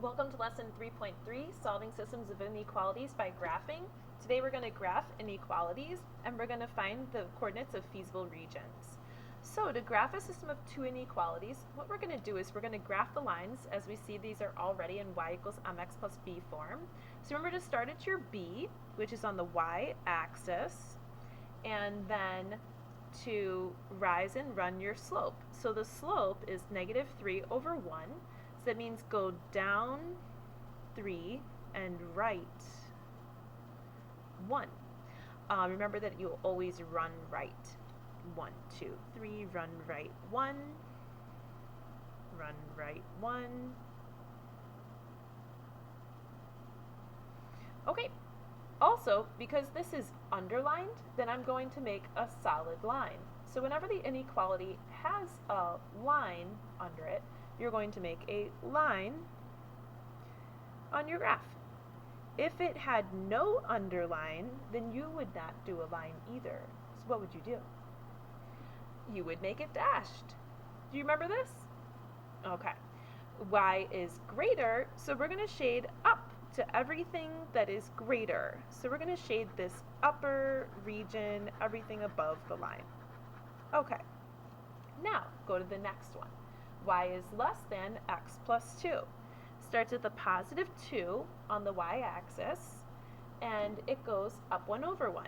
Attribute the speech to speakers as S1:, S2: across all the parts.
S1: Welcome to lesson 3.3, solving systems of inequalities by graphing. Today we're going to graph inequalities and we're going to find the coordinates of feasible regions. So to graph a system of two inequalities, what we're going to do is we're going to graph the lines as we see these are already in y equals mx plus b form. So remember to start at your b, which is on the y-axis, and then to rise and run your slope. So the slope is negative 3 over 1. So that means go down 3 and right 1. Remember that you'll always run right. 1, 2, 3, run right 1, run right 1. Okay, also, because this is underlined, then I'm going to make a solid line. So whenever the inequality has a line under it, you're going to make a line on your graph. If it had no underline, then you would not do a line either. So what would you do? You would make it dashed. Do you remember this? Okay. Y is greater, so we're going to shade up to everything that is greater. So we're going to shade this upper region, everything above the line. Okay. Now, go to the next one. Y is less than x plus 2. Starts at the positive 2 on the y-axis, and it goes up 1 over 1.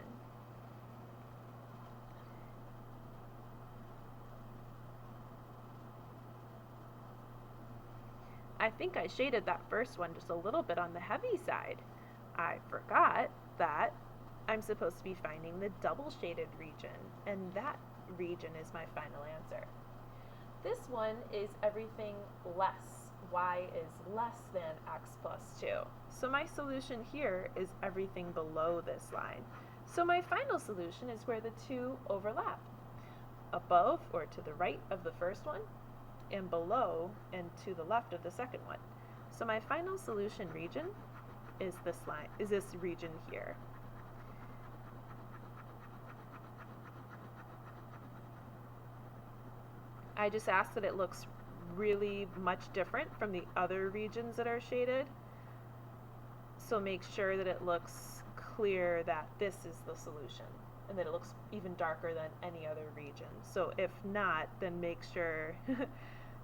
S1: I think I shaded that first one just a little bit on the heavy side. I forgot that I'm supposed to be finding the double shaded region, and that region is my final answer. This one is everything less. Y is less than x plus 2. So my solution here is everything below this line. So my final solution is where the two overlap. Above or to the right of the first one, and below and to the left of the second one. So my final solution region is this line, is this region here. I just ask that it looks really much different from the other regions that are shaded. So make sure that it looks clear that this is the solution and that it looks even darker than any other region. So if not, then make sure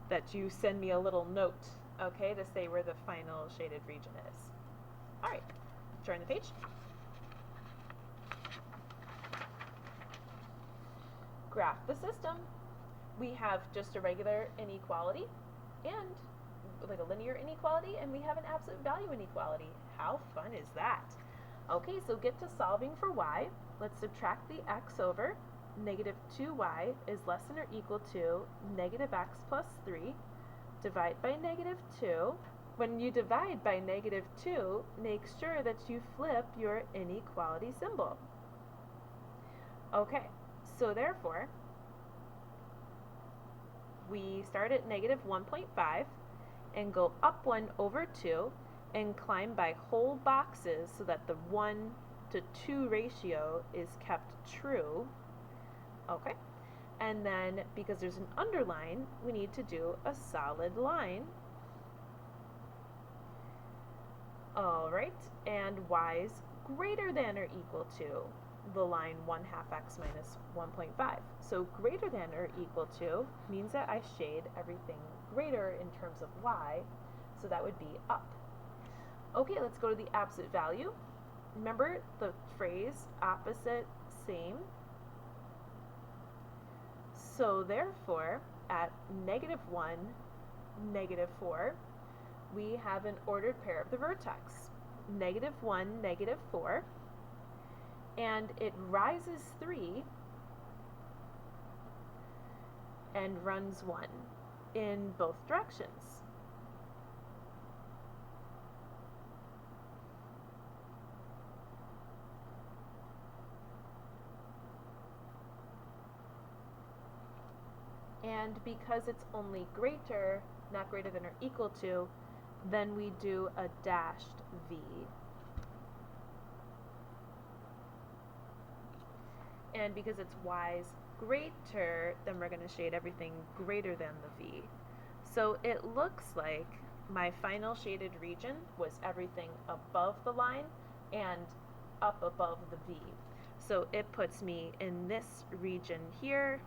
S1: that you send me a little note, okay, to say where the final shaded region is. All right, turn the page. Graph the system. We have just a regular inequality and like a linear inequality, and we have an absolute value inequality. How fun is that? Okay, so get to solving for y. Let's subtract the x over. Negative 2y is less than or equal to negative x plus 3. Divide by negative 2. When you divide by negative 2, make sure that you flip your inequality symbol. Okay, so therefore, we start at negative 1.5 and go up 1 over 2 and climb by whole boxes so that the 1 to 2 ratio is kept true. Okay, and then because there's an underline, we need to do a solid line. All right, and y is greater than or equal to the line 1/2 x minus 1.5. So greater than or equal to means that I shade everything greater in terms of y, so that would be up. Okay, let's go to the absolute value. Remember the phrase opposite, same. So therefore, at negative 1, negative 4, we have an ordered pair of the vertex. Negative 1, negative 4, and it rises 3 and runs 1 in both directions. And because it's only greater, not greater than or equal to, then we do a dashed v. And because it's y's greater, then we're going to shade everything greater than the v. So it looks like my final shaded region was everything above the line and up above the V. So it puts me in this region here.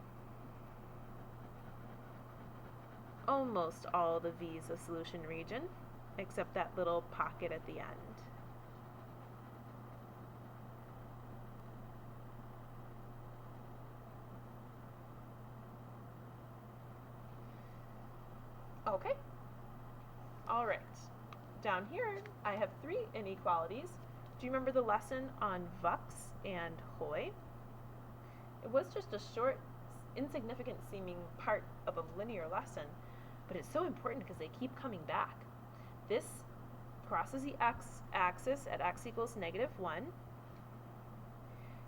S1: Almost all the V is a solution region, except that little pocket at the end. Okay. All right. Down here, I have 3 inequalities. Do you remember the lesson on Vux and Hoy? It was just a short, insignificant seeming part of a linear lesson, but it's so important because they keep coming back. This crosses the x-axis at x equals -1.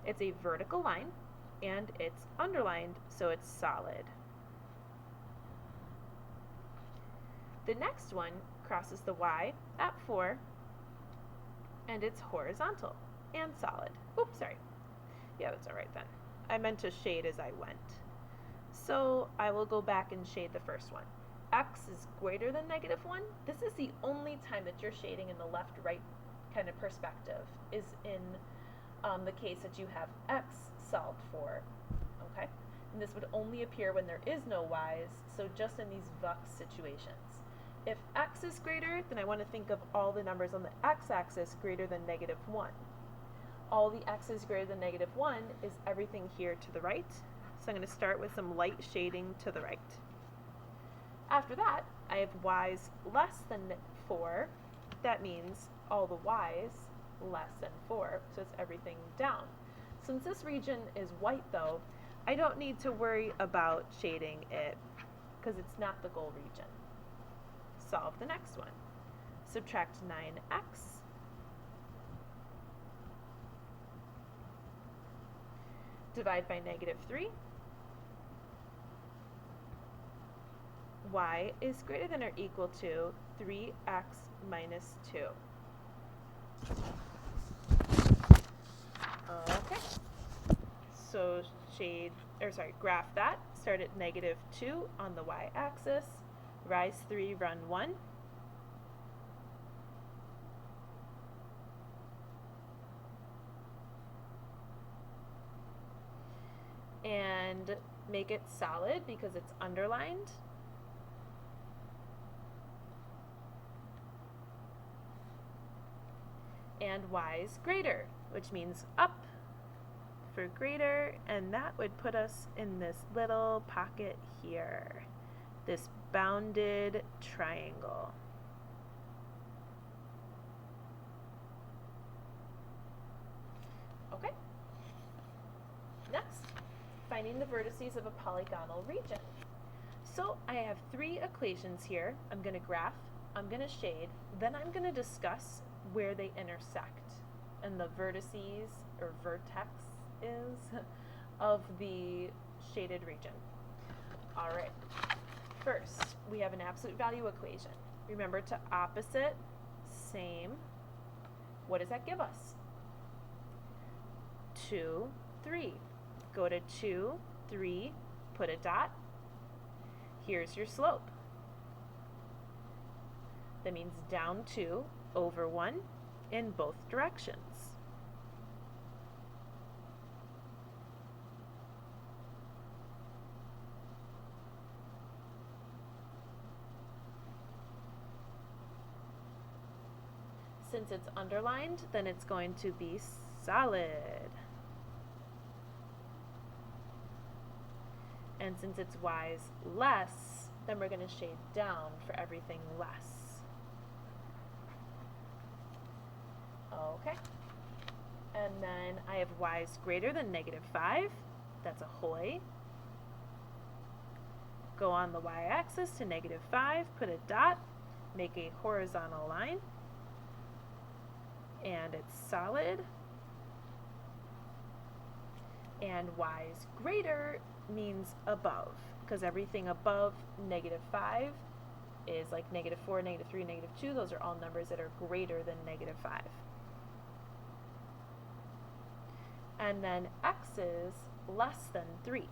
S1: It's a vertical line, and it's underlined, so it's solid. The next one crosses the y at 4, and it's horizontal and solid. Oops, sorry. Yeah, that's all right then. I meant to shade as I went. So I will go back and shade the first one. X is greater than -1. This is the only time that you're shading in the left-right kind of perspective, is in the case that you have x solved for, okay? And this would only appear when there is no y's, so just in these Vux situations. If x is greater, then I want to think of all the numbers on the x-axis greater than -1. All the x's greater than -1 is everything here to the right. So I'm going to start with some light shading to the right. After that, I have y's less than 4. That means all the y's less than 4, so it's everything down. Since this region is white though, I don't need to worry about shading it because it's not the goal region. Solve the next one. Subtract 9x. Divide by -3. Y is greater than or equal to 3x minus 2. Okay. So graph that. Start at -2 on the y-axis. Rise 3, run 1. And make it solid because it's underlined. And y is greater, which means up for greater, and that would put us in this little pocket here, this bounded triangle. Okay. Next, finding the vertices of a polygonal region. So I have 3 equations here. I'm going to graph, I'm going to shade, then I'm going to discuss where they intersect and the vertices or vertex is of the shaded region. All right. First, we have an absolute value equation. Remember to opposite, same. What does that give us? 2, 3. Go to 2, 3, put a dot. Here's your slope. That means down 2 over 1 in both directions. Since it's underlined, then it's going to be solid. And since it's y's less, then we're going to shade down for everything less. Okay. And then I have y's greater than -5. That's a Hoy. Go on the y-axis to -5, put a dot, make a horizontal line, and it's solid. And y's greater means above, because everything above -5 is like -4, -3, -2. Those are all numbers that are greater than -5. And then x is less than 3.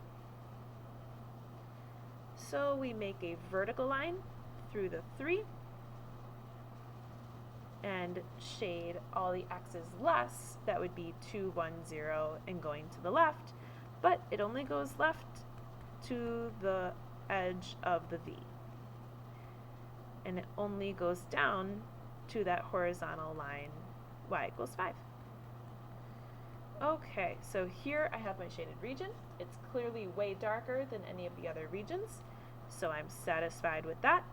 S1: So we make a vertical line through the 3, and shade all the x's less, that would be 2, 1, 0, and going to the left, but it only goes left to the edge of the V. And it only goes down to that horizontal line, y equals 5. Okay, so here I have my shaded region. It's clearly way darker than any of the other regions, so I'm satisfied with that.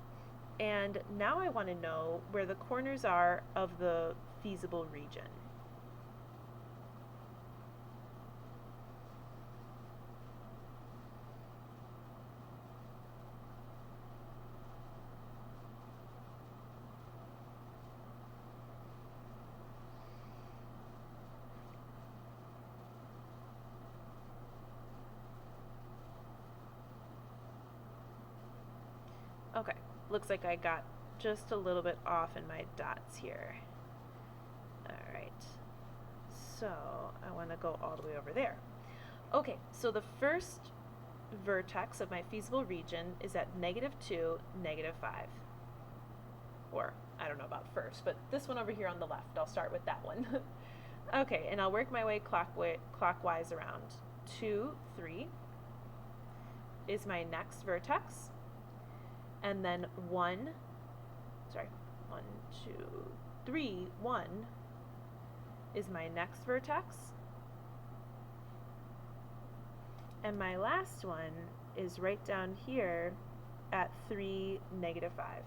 S1: And now I want to know where the corners are of the feasible region. Okay, looks like I got just a little bit off in my dots here. Alright, so I want to go all the way over there. Okay, so the first vertex of my feasible region is at -2, -5. Or, I don't know about first, but this one over here on the left, I'll start with that one. Okay, and I'll work my way clockwise around. 2, 3 is my next vertex. And then 1, 2, 3, 1 is my next vertex. And my last one is right down here at 3, -5.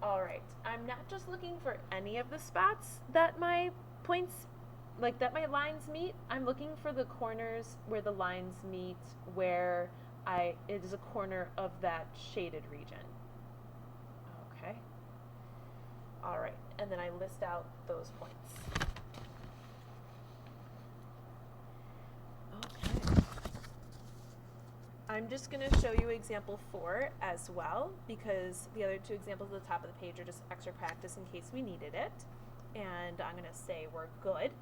S1: Alright, I'm not just looking for any of the spots that my points, that my lines meet. I'm looking for the corners where the lines meet, where it is a corner of that shaded region. Okay. All right, and then I list out those points. Okay. I'm just going to show you example 4 as well, because the other two examples at the top of the page are just extra practice in case we needed it. And I'm going to say we're good.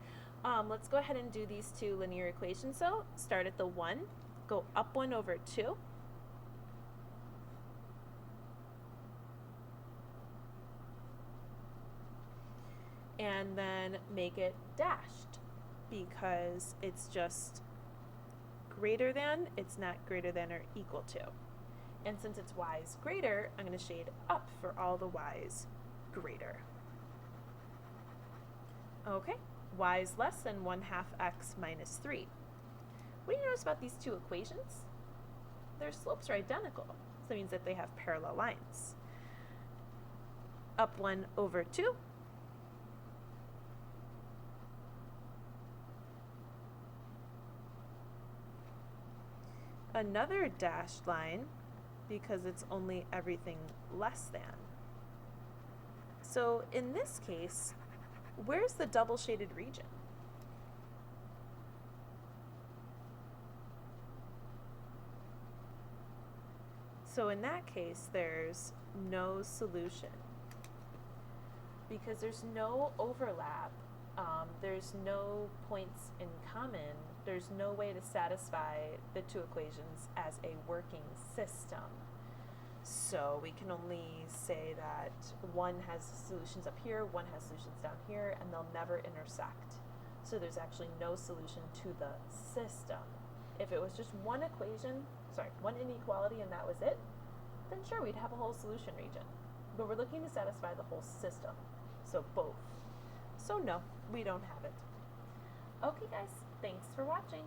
S1: Let's go ahead and do these two linear equations. So start at the 1. Go up 1 over 2. And then make it dashed because it's just greater than, it's not greater than or equal to. And since it's y's greater, I'm going to shade up for all the y's greater. Okay, y is less than 1/2 x minus 3. What do you notice about these two equations? Their slopes are identical, so that means that they have parallel lines. Up 1 over 2. Another dashed line because it's only everything less than. So in this case, where's the double shaded region? So in that case, there's no solution because there's no overlap. There's no points in common. There's no way to satisfy the two equations as a working system. So we can only say that one has solutions up here, one has solutions down here, and they'll never intersect. So there's actually no solution to the system. If it was just one inequality and that was it, then sure, we'd have a whole solution region. But we're looking to satisfy the whole system, so both. So no, we don't have it. Okay guys, thanks for watching.